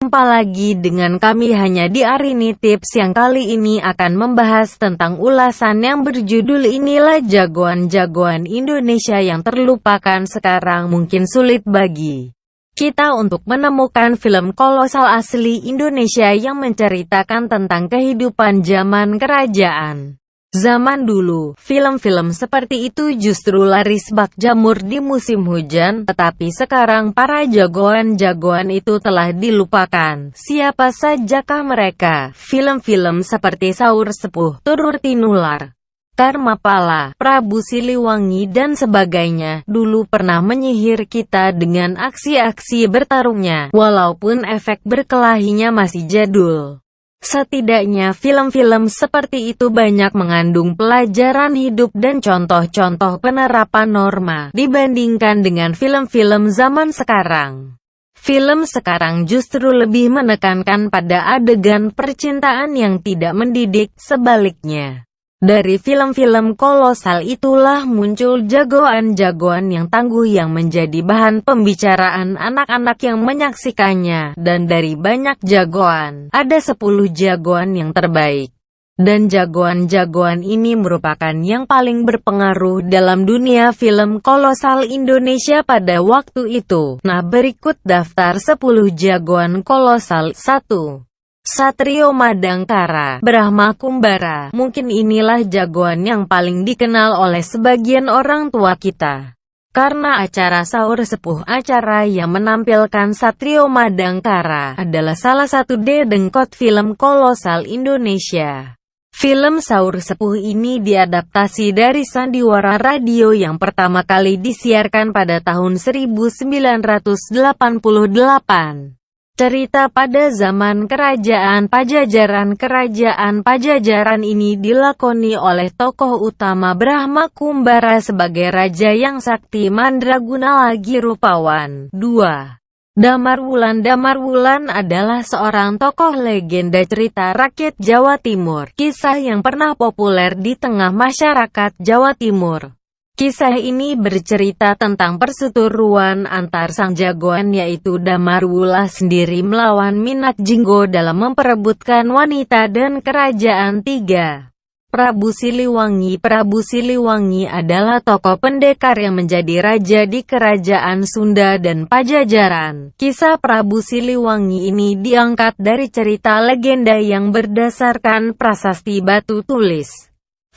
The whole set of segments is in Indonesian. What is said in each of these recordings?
Jumpa lagi dengan kami hanya di Arini Tips yang kali ini akan membahas tentang ulasan yang berjudul inilah jagoan-jagoan Indonesia yang terlupakan sekarang. Mungkin sulit bagi kita untuk menemukan film kolosal asli Indonesia yang menceritakan tentang kehidupan zaman kerajaan. Zaman dulu, film-film seperti itu justru laris bak jamur di musim hujan, tetapi sekarang para jagoan-jagoan itu telah dilupakan. Siapa sajakah mereka? Film-film seperti Saur Sepuh, Turur Tinular, Karmapala, Prabu Siliwangi dan sebagainya, dulu pernah menyihir kita dengan aksi-aksi bertarungnya, walaupun efek berkelahinya masih jadul. Setidaknya film-film seperti itu banyak mengandung pelajaran hidup dan contoh-contoh penerapan norma, dibandingkan dengan film-film zaman sekarang. Film sekarang justru lebih menekankan pada adegan percintaan yang tidak mendidik, sebaliknya. Dari film-film kolosal itulah muncul jagoan-jagoan yang tangguh yang menjadi bahan pembicaraan anak-anak yang menyaksikannya. Dan dari banyak jagoan, ada 10 jagoan yang terbaik. Dan jagoan-jagoan ini merupakan yang paling berpengaruh dalam dunia film kolosal Indonesia pada waktu itu. Nah, berikut daftar 10 jagoan kolosal. 1. Satrio Madangkara, Brahma Kumbara. Mungkin inilah jagoan yang paling dikenal oleh sebagian orang tua kita. Karena acara Saur Sepuh, acara yang menampilkan Satrio Madangkara, adalah salah satu dedengkot film kolosal Indonesia. Film Saur Sepuh ini diadaptasi dari sandiwara radio yang pertama kali disiarkan pada tahun 1988. Cerita pada zaman Kerajaan Pajajaran. Kerajaan Pajajaran ini dilakoni oleh tokoh utama Brahma Kumbara sebagai raja yang sakti mandraguna lagi rupawan. 2. Damarwulan. Damarwulan adalah seorang tokoh legenda cerita rakyat Jawa Timur. Kisah yang pernah populer di tengah masyarakat Jawa Timur. Kisah ini bercerita tentang perseteruan antar sang jagoan yaitu Damarwulan sendiri melawan Minat Jinggo dalam memperebutkan wanita dan kerajaan. 3. Prabu Siliwangi. Prabu Siliwangi adalah tokoh pendekar yang menjadi raja di kerajaan Sunda dan Pajajaran. Kisah Prabu Siliwangi ini diangkat dari cerita legenda yang berdasarkan prasasti batu tulis.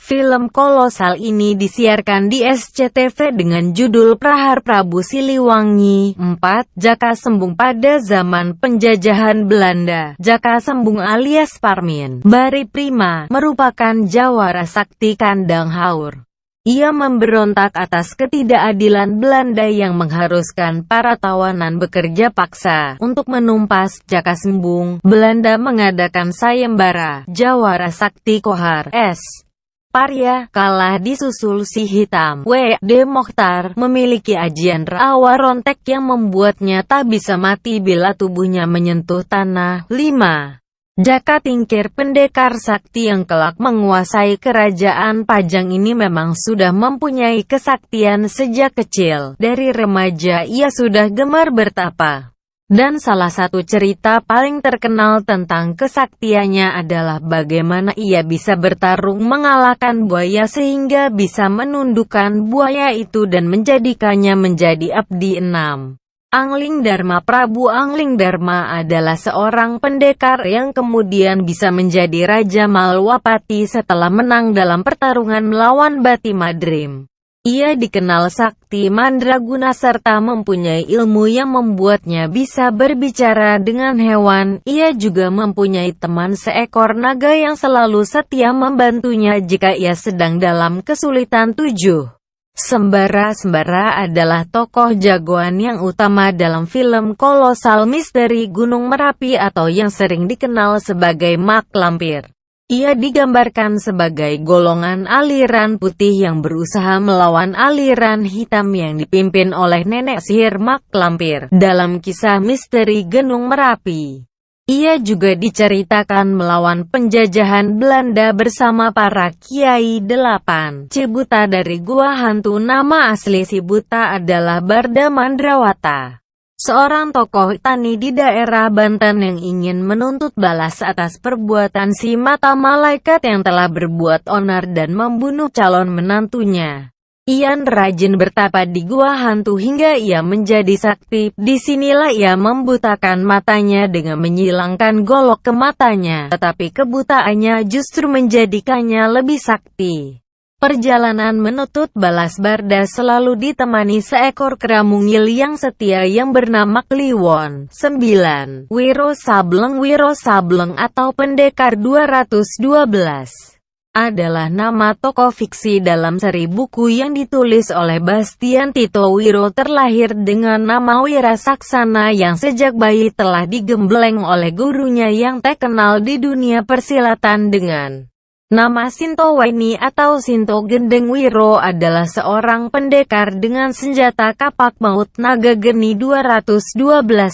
Film kolosal ini disiarkan di SCTV dengan judul Prahar Prabu Siliwangi. 4. Jaka Sembung. Pada zaman penjajahan Belanda, Jaka Sembung alias Parmin Bariprima merupakan jawara sakti kandang haur. Ia memberontak atas ketidakadilan Belanda yang mengharuskan para tawanan bekerja paksa. Untuk menumpas Jaka Sembung, Belanda mengadakan sayembara. Jawara sakti Kohar S. Parya kalah disusul Si Hitam W. D. Mokhtar memiliki ajian rawa rontek yang membuatnya tak bisa mati bila tubuhnya menyentuh tanah. 5. Jaka Tingkir. Pendekar sakti yang kelak menguasai kerajaan Pajang ini memang sudah mempunyai kesaktian sejak kecil. Dari remaja ia sudah gemar bertapa. Dan salah satu cerita paling terkenal tentang kesaktiannya adalah bagaimana ia bisa bertarung mengalahkan buaya sehingga bisa menundukkan buaya itu dan menjadikannya menjadi abdi. 6. Angling Dharma. Prabu Angling Dharma adalah seorang pendekar yang kemudian bisa menjadi Raja Malwapati setelah menang dalam pertarungan melawan Bati Madrim. Ia dikenal sakti mandraguna serta mempunyai ilmu yang membuatnya bisa berbicara dengan hewan. Ia juga mempunyai teman seekor naga yang selalu setia membantunya jika ia sedang dalam kesulitan. 7. Sembara. Sembara adalah tokoh jagoan yang utama dalam film kolosal misteri Gunung Merapi atau yang sering dikenal sebagai Mak Lampir. Ia digambarkan sebagai golongan aliran putih yang berusaha melawan aliran hitam yang dipimpin oleh nenek sihir Mak Lampir dalam kisah misteri Gunung Merapi. Ia juga diceritakan melawan penjajahan Belanda bersama para Kiai 8. Cibuta dari Gua Hantu. Nama asli si buta adalah Barda Mandrawata. Seorang tokoh tani di daerah Banten yang ingin menuntut balas atas perbuatan si mata malaikat yang telah berbuat onar dan membunuh calon menantunya. Ian rajin bertapa di gua hantu hingga ia menjadi sakti. Disinilah ia membutakan matanya dengan menyilangkan golok ke matanya, tetapi kebutaannya justru menjadikannya lebih sakti. Perjalanan menuntut balas Barda selalu ditemani seekor kera mungil yang setia yang bernama Kliwon. 9. Wiro Sableng atau Pendekar 212 adalah nama tokoh fiksi dalam seri buku yang ditulis oleh Bastian Tito. Wiro terlahir dengan nama Wira Saksana yang sejak bayi telah digembleng oleh gurunya yang terkenal di dunia persilatan dengan nama Sinto Weni atau Sinto Gendeng. Wiro adalah seorang pendekar dengan senjata kapak maut naga geni 212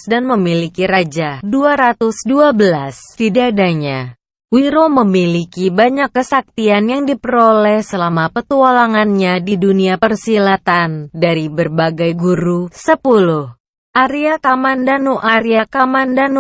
dan memiliki raja 212 di dadanya. Wiro memiliki banyak kesaktian yang diperoleh selama petualangannya di dunia persilatan dari berbagai guru. 10. Arya Kamandanu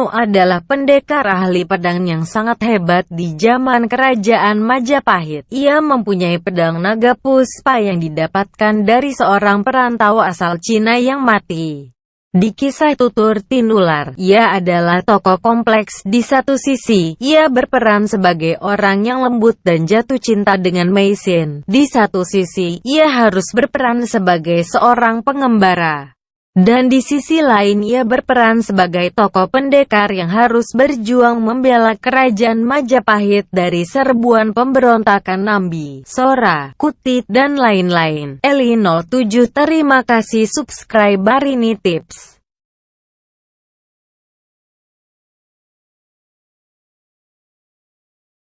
adalah pendekar ahli pedang yang sangat hebat di zaman kerajaan Majapahit. Ia mempunyai pedang naga puspa yang didapatkan dari seorang perantau asal Cina yang mati. Di kisah Tutur Tinular, ia adalah tokoh kompleks. Di satu sisi, ia berperan sebagai orang yang lembut dan jatuh cinta dengan Meisin. Di satu sisi, ia harus berperan sebagai seorang pengembara. Dan di sisi lain ia berperan sebagai tokoh pendekar yang harus berjuang membela kerajaan Majapahit dari serbuan pemberontakan Nambi, Sora, Kutit, dan lain-lain. Eli 07. Terima kasih subscribe Barini Tips.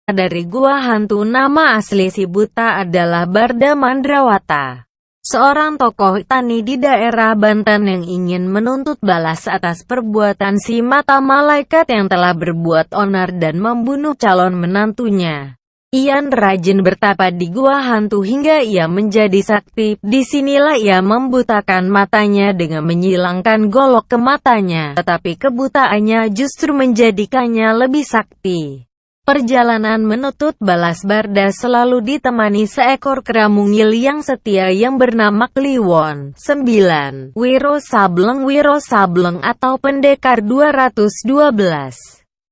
Dari Gua Hantu. Nama asli si buta adalah Barda Mandrawata. Seorang tokoh tani di daerah Banten yang ingin menuntut balas atas perbuatan si mata malaikat yang telah berbuat onar dan membunuh calon menantunya. Ian rajin bertapa di gua hantu hingga ia menjadi sakti. Disinilah ia membutakan matanya dengan menyilangkan golok ke matanya, tetapi kebutaannya justru menjadikannya lebih sakti. Perjalanan menuntut balas Barda selalu ditemani seekor kera mungil yang setia yang bernama Kliwon. 9. Wiro Sableng atau Pendekar 212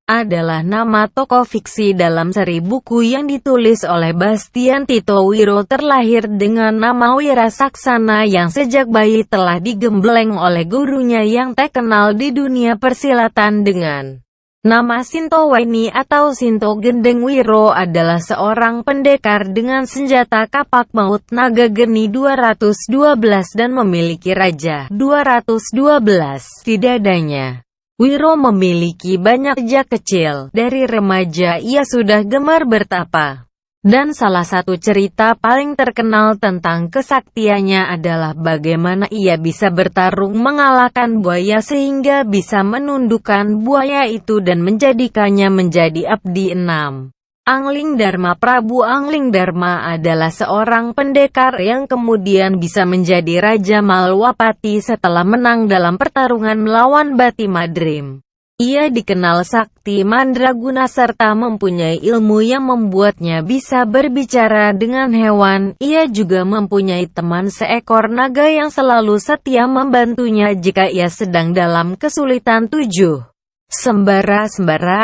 adalah nama tokoh fiksi dalam seri buku yang ditulis oleh Bastian Tito. Wiro terlahir dengan nama Wira Saksana yang sejak bayi telah digembleng oleh gurunya yang terkenal di dunia persilatan dengan nama Sinto Weni atau Sinto Gendeng. Wiro adalah seorang pendekar dengan senjata kapak maut naga geni 212 dan memiliki raja 212 di dadanya. Wiro memiliki banyak sejak kecil. Dari remaja ia sudah gemar bertapa. Dan salah satu cerita paling terkenal tentang kesaktiannya adalah bagaimana ia bisa bertarung mengalahkan buaya sehingga bisa menundukkan buaya itu dan menjadikannya menjadi abdi 6. Angling Dharma. Prabu Angling Dharma adalah seorang pendekar yang kemudian bisa menjadi Raja Malwapati setelah menang dalam pertarungan melawan Bati Madrim. Ia dikenal sakti mandraguna serta mempunyai ilmu yang membuatnya bisa berbicara dengan hewan. Ia juga mempunyai teman seekor naga yang selalu setia membantunya jika ia sedang dalam kesulitan. 7. Sembara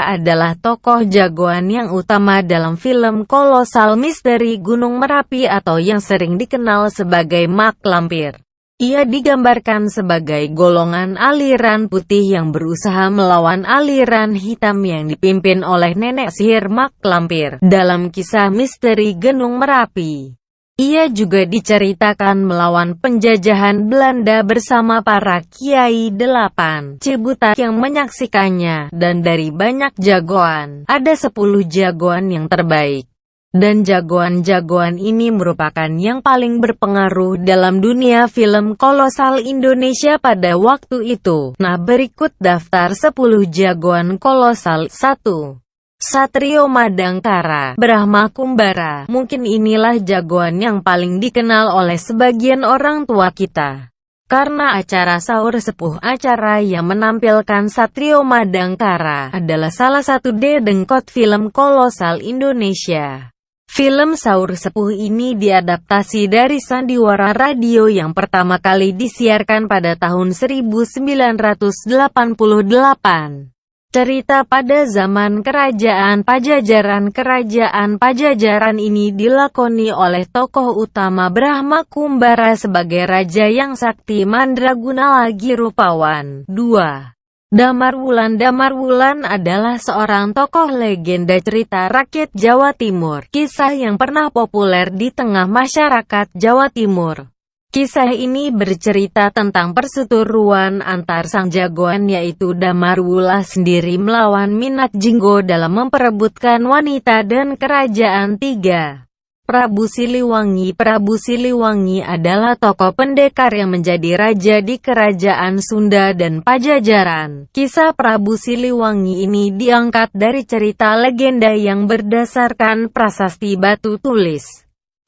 adalah tokoh jagoan yang utama dalam film kolosal misteri Gunung Merapi atau yang sering dikenal sebagai Mak Lampir. Ia digambarkan sebagai golongan aliran putih yang berusaha melawan aliran hitam yang dipimpin oleh nenek sihir Mak Lampir dalam kisah misteri Gunung Merapi. Ia juga diceritakan melawan penjajahan Belanda bersama para Kiai 8 Cibutat yang menyaksikannya, dan dari banyak jagoan, ada 10 jagoan yang terbaik. Dan jagoan-jagoan ini merupakan yang paling berpengaruh dalam dunia film kolosal Indonesia pada waktu itu. Nah, berikut daftar 10 jagoan kolosal. 1. Satrio Madangkara, Brahma Kumbara. Mungkin inilah jagoan yang paling dikenal oleh sebagian orang tua kita. Karena acara Sahur Sepuh, acara yang menampilkan Satrio Madangkara, adalah salah satu dedengkot film kolosal Indonesia. Film Sahur Sepuh ini diadaptasi dari sandiwara radio yang pertama kali disiarkan pada tahun 1988. Cerita pada zaman Kerajaan Pajajaran. Kerajaan Pajajaran ini dilakoni oleh tokoh utama Brahma Kumbara sebagai raja yang sakti mandraguna lagi rupawan. 2. Damarwulan. Damarwulan adalah seorang tokoh legenda cerita rakyat Jawa Timur. Kisah yang pernah populer di tengah masyarakat Jawa Timur. Kisah ini bercerita tentang perseteruan antar sang jagoan yaitu Damarwulan sendiri melawan Minat Jinggo dalam memperebutkan wanita dan kerajaan. 3. Prabu Siliwangi. Prabu Siliwangi adalah tokoh pendekar yang menjadi raja di kerajaan Sunda dan Pajajaran. Kisah Prabu Siliwangi ini diangkat dari cerita legenda yang berdasarkan prasasti batu tulis.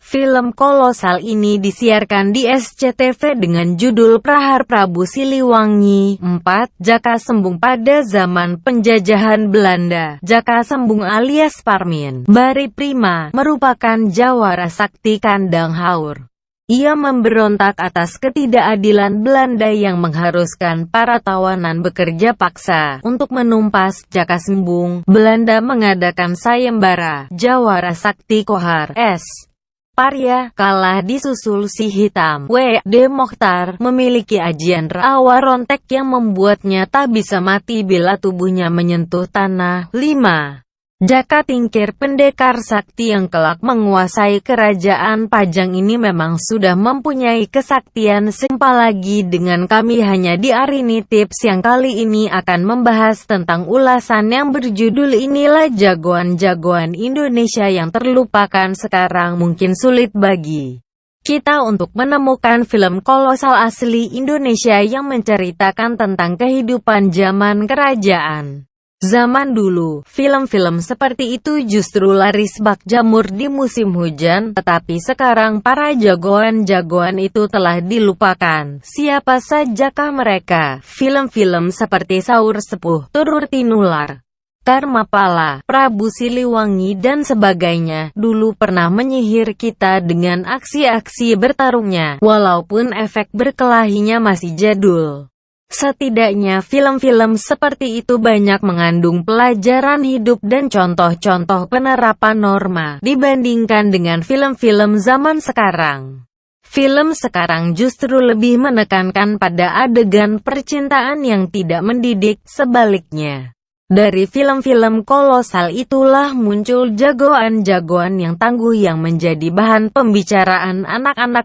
Film kolosal ini disiarkan di SCTV dengan judul Prahar Prabu Siliwangi. 4. Jaka Sembung. Pada zaman penjajahan Belanda, Jaka Sembung alias Parmin Bariprima merupakan jawara sakti kandang haur. Ia memberontak atas ketidakadilan Belanda yang mengharuskan para tawanan bekerja paksa. Untuk menumpas Jaka Sembung, Belanda mengadakan sayembara jawara sakti Kohar S. Parya, kalah disusul Si Hitam. W.D. Mokhtar memiliki ajian rawa rontek yang membuatnya tak bisa mati bila tubuhnya menyentuh tanah. 5. Jaka Tingkir. Pendekar sakti yang kelak menguasai kerajaan Pajang ini memang sudah mempunyai kesaktian. Jumpa lagi dengan kami hanya di Arini Tips yang kali ini akan membahas tentang ulasan yang berjudul Inilah Jagoan-Jagoan Indonesia yang terlupakan sekarang. Mungkin sulit bagi kita untuk menemukan film kolosal asli Indonesia yang menceritakan tentang kehidupan zaman kerajaan zaman dulu. Film-film seperti itu justru laris bak jamur di musim hujan, tetapi sekarang para jagoan-jagoan itu telah dilupakan. Siapa sajakah mereka? Film-film seperti Sahur Sepuh, Turur Tinular, Karmapala, Prabu Siliwangi dan sebagainya, dulu pernah menyihir kita dengan aksi-aksi bertarungnya, walaupun efek berkelahinya masih jadul. Setidaknya film-film seperti itu banyak mengandung pelajaran hidup dan contoh-contoh penerapan norma, dibandingkan dengan film-film zaman sekarang. Film sekarang justru lebih menekankan pada adegan percintaan yang tidak mendidik. Sebaliknya, dari film-film kolosal itulah muncul jagoan-jagoan yang tangguh yang menjadi bahan pembicaraan anak-anak